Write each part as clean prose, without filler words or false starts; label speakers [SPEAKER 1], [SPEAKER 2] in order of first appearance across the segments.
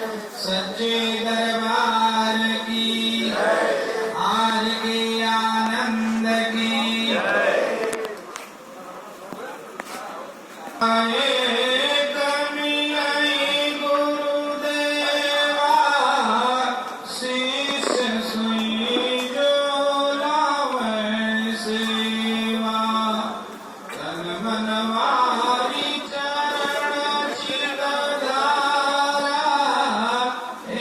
[SPEAKER 1] सच्चे दरबार की आज के आनंद की आए कमी आई गुरुदेवा शीश सुई जो लावे सेवा तन मन वारी चरण चित धारा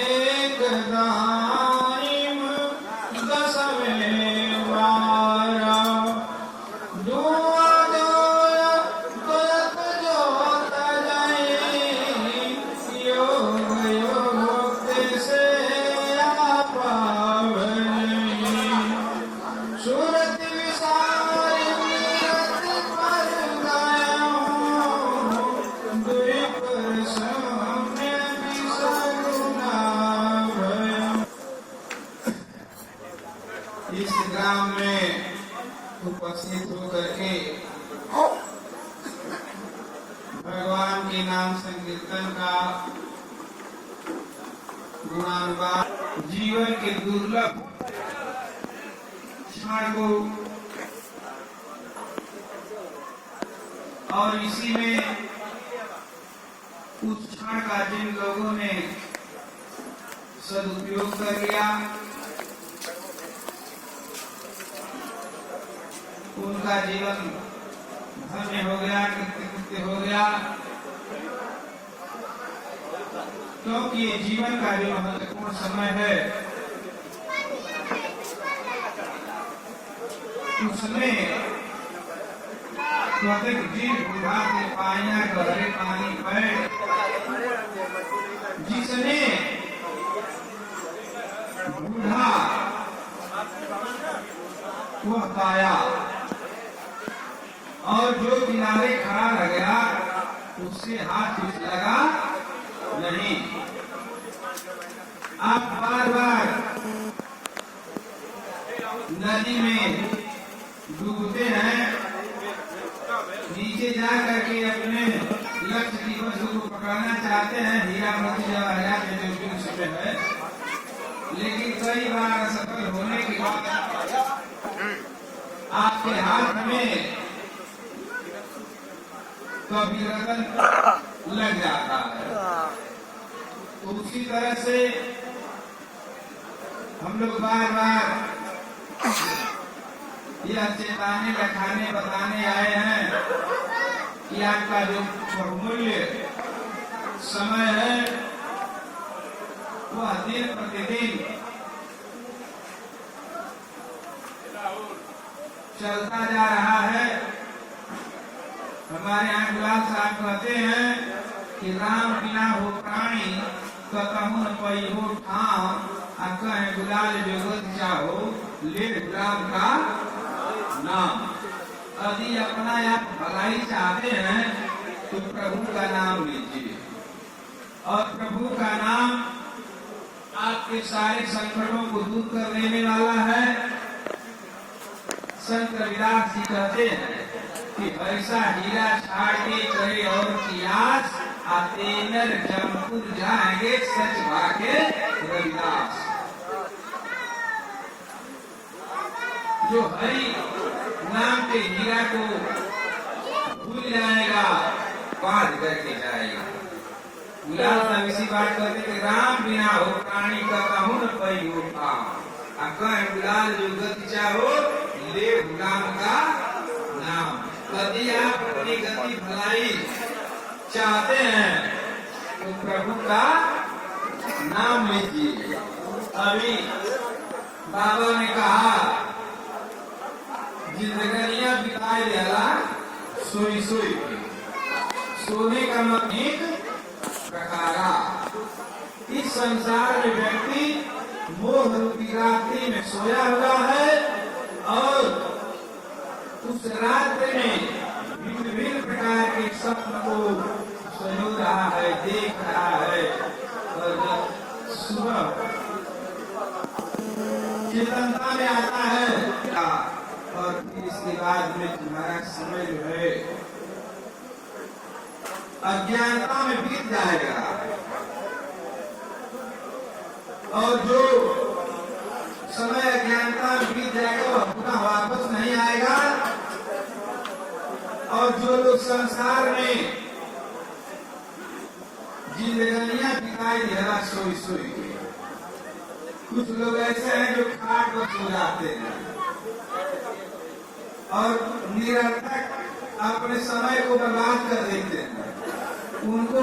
[SPEAKER 1] एक दाइम दसवें वारा दुआ दोया दोयत जोत जाए योग योक्ति से पावनी सूरत विसारी मीरत पर गया हूँ दुई पर सामने विसगुना भया। इस ग्राम में उपस्थित होकर के भगवान के नाम संकीर्तन का गुणानुवाद जीवन के दुर्लभ क्षण को और इसी में उस क्षण का जिन लोगों ने सदुपयोग कर लिया उनका जीवन धन्य हो गया, कृत्य हो गया, क्योंकि ये जीवन का जो महत्वपूर्ण समय है उसमें स्वतंत्र जीव बुढ़ा के पाया गहरे पानी पर जिसने बूढ़ा वह पाया और जो किनारे खड़ा रह गया उससे हाथ कुछ लगा नहीं। आप बार बार नदी में डूबते हैं, नीचे जा करके अपने लक्ष्य की वस्तु को पकड़ना चाहते हैं, हीरा मोती जवाहरात में जो समय है, लेकिन कई बार असफल होने के बाद आपके हाथ में कभी रतन लग जाता है। तो उसी तरह से हम लोग बार बार यह चेताने रखाने बताने आए हैं कि आपका जो बहुमूल्य समय है वह दिन प्रतिदिन चलता जा रहा है। हमारे यहाँ गुलाब साहब कहते हैं कि राम बिना हो प्राणी कतहु न पई हो ठाम कहे गुलाल जगत चाहो ले गुलाब का नाम। यदि अपना आप भलाई चाहते हैं तो प्रभु का नाम लीजिए और प्रभु का नाम आपके सारे संकटों को दूर कर देने वाला है। संत रविदास जी कहते हैं कि ऐसा हीरा छाड़ के करे और कियास आते नर जमपुर जाएंगे सच भागे रविदास। जो हरि नाम के हीरा को भूल जाएगा बात करके जाएगा। गुलाब साहब इसी बात करते कि राम बिना हो प्राणी का कहूँ न पई हो गुलाल जो गति चाहो ले गुलाम का नाम। यदि आप अपनी गति भलाई चाहते हैं तो प्रभु का नाम लीजिए। अभी बाबा ने कहा जिंदगियां बिताए जाला सोई सोई सोने का मतलब प्रकारा। इस संसार में व्यक्ति मोह रूपी रात्रि में सोया हुआ है और उस रात्रि में विभिन्न प्रकार के स्वप्न को सो रहा है, देख रहा है और जब सुबह चेतनता में आता है और फिर इसके बाद में तुम्हारा समय जो है अज्ञानता में बीत जाएगा। और जो समय अज्ञानता में बीत जाएगा वह पुनः वापस नहीं आएगा। और जो लोग संसार में जिंदगानियां बिताई देना सोई सोई के, कुछ लोग ऐसे हैं जो खाट पर सो जाते हैं और निरर्थक अपने समय को बर्बाद कर देते हैं। उनको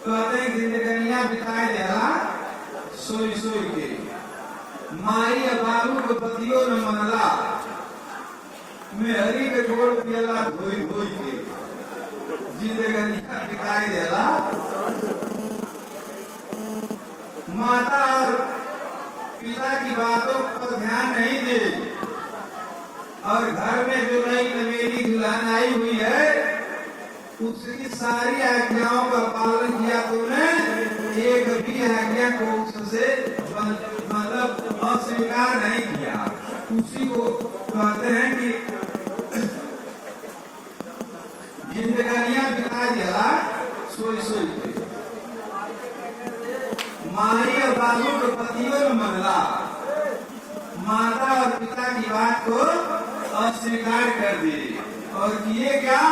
[SPEAKER 1] कहते हैं जिंदगानियां बिताई देना सोई सोई के। माई या बाबू को पतियों न मनला, मैं हरी के छोड़ दिया धोई धोई के, जिंदगानियां बिताई देला। माता और पिता की बातों पर ध्यान नहीं दे और घर में जो नई नवेली दुल्हन आई हुई है उसकी सारी आज्ञाओं का पालन किया तूने, एक भी आज्ञा को उससे मतलब अस्वीकार नहीं किया। उसी को कहते हैं कि जिंदगानियां बिता दिया सोई सोई के। माई और बाबू के पतियों में मनला, माता और पिता की बात को अस्वीकार कर दी और किए क्या?